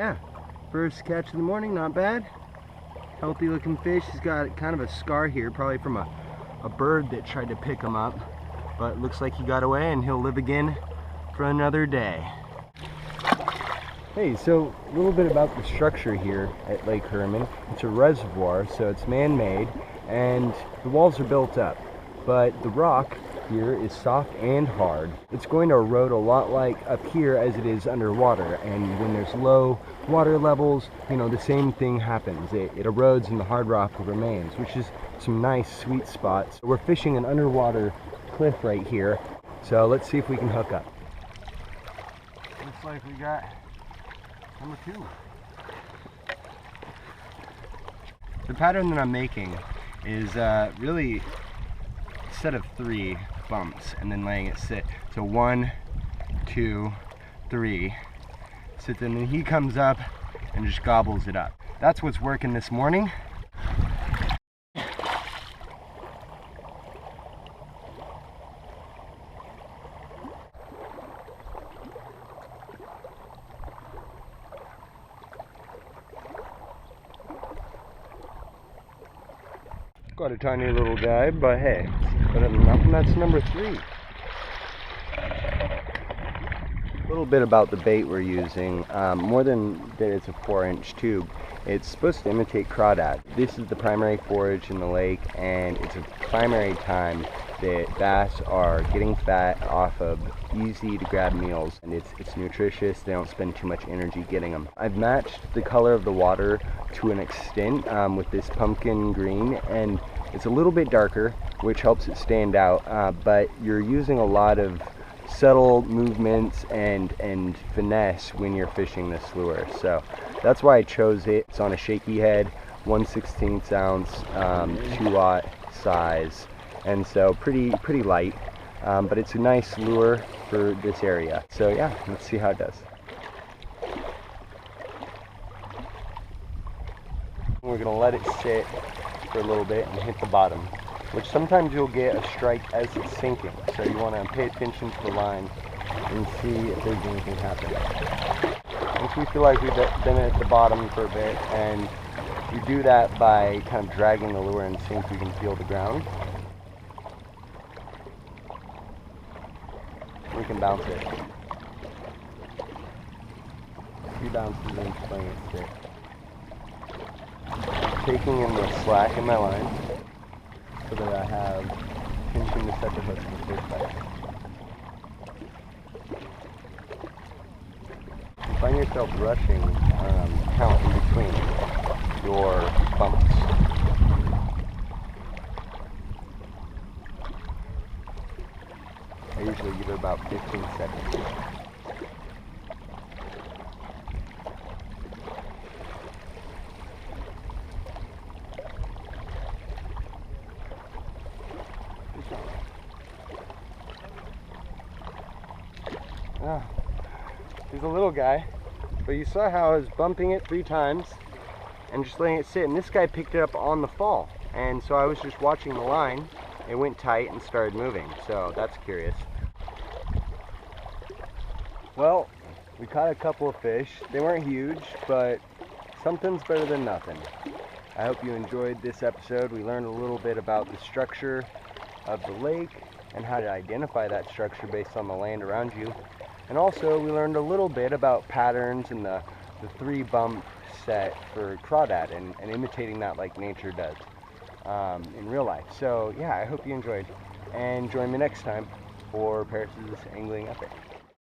Yeah, first catch of the morning, not bad. Healthy looking fish. He's got kind of a scar here, probably from a bird that tried to pick him up. But it looks like he got away and he'll live again for another day. Hey, so a little bit about the structure here at Lake Herman. It's a reservoir, so it's man-made, and the walls are built up. But the rock here is soft and hard. It's going to erode a lot like up here as it is underwater, and when there's low water levels, you know, the same thing happens. It erodes and the hard rock remains, which is some nice sweet spots. We're fishing an underwater cliff right here, so let's see if we can hook up. Looks like we got number 2. The pattern that I'm making is really a set of 3 bumps and then letting it sit. So 1, 2, 3. Sits and then he comes up and just gobbles it up. That's what's working this morning. Got a tiny little guy, but hey, better than nothing. That's number 3. A little bit about the bait we're using. More than that, it's a 4-inch tube. It's supposed to imitate crawdad. This is the primary forage in the lake, and it's a primary time that bass are getting fat off of easy to grab meals, and it's nutritious. They don't spend too much energy getting them. I've matched the color of the water to an extent with this pumpkin green, and it's a little bit darker, which helps it stand out, but you're using a lot of subtle movements and finesse when you're fishing this lure. So that's why I chose it. It's on a shaky head, 1/16 ounce, 2-aught size, and so pretty light, but it's a nice lure for this area. So yeah, let's see how it does. We're gonna let it sit for a little bit and hit the bottom, which sometimes you'll get a strike as it's sinking. So you want to pay attention to the line and see if there's anything happening. Once we feel like we've been at the bottom for a bit, and we do that by kind of dragging the lure and seeing if we can feel the ground, we can bounce it. A few bounces and playing it sit. Taking in the slack in my line so that I have tension to set the hook in the first bite. If you find yourself rushing, count in between your bumps. I usually give it about 15 seconds. He's a little guy, but you saw how I was bumping it 3 times and just letting it sit, and this guy picked it up on the fall, and so I was just watching the line. It went tight and started moving, so that's curious. Well, we caught a couple of fish. They weren't huge, but something's better than nothing. I hope you enjoyed this episode. We learned a little bit about the structure of the lake and how to identify that structure based on the land around you. And also we learned a little bit about patterns and the 3 bump set for crawdad and imitating that like nature does in real life. So yeah, I hope you enjoyed, and join me next time for Paris's Angling Epic.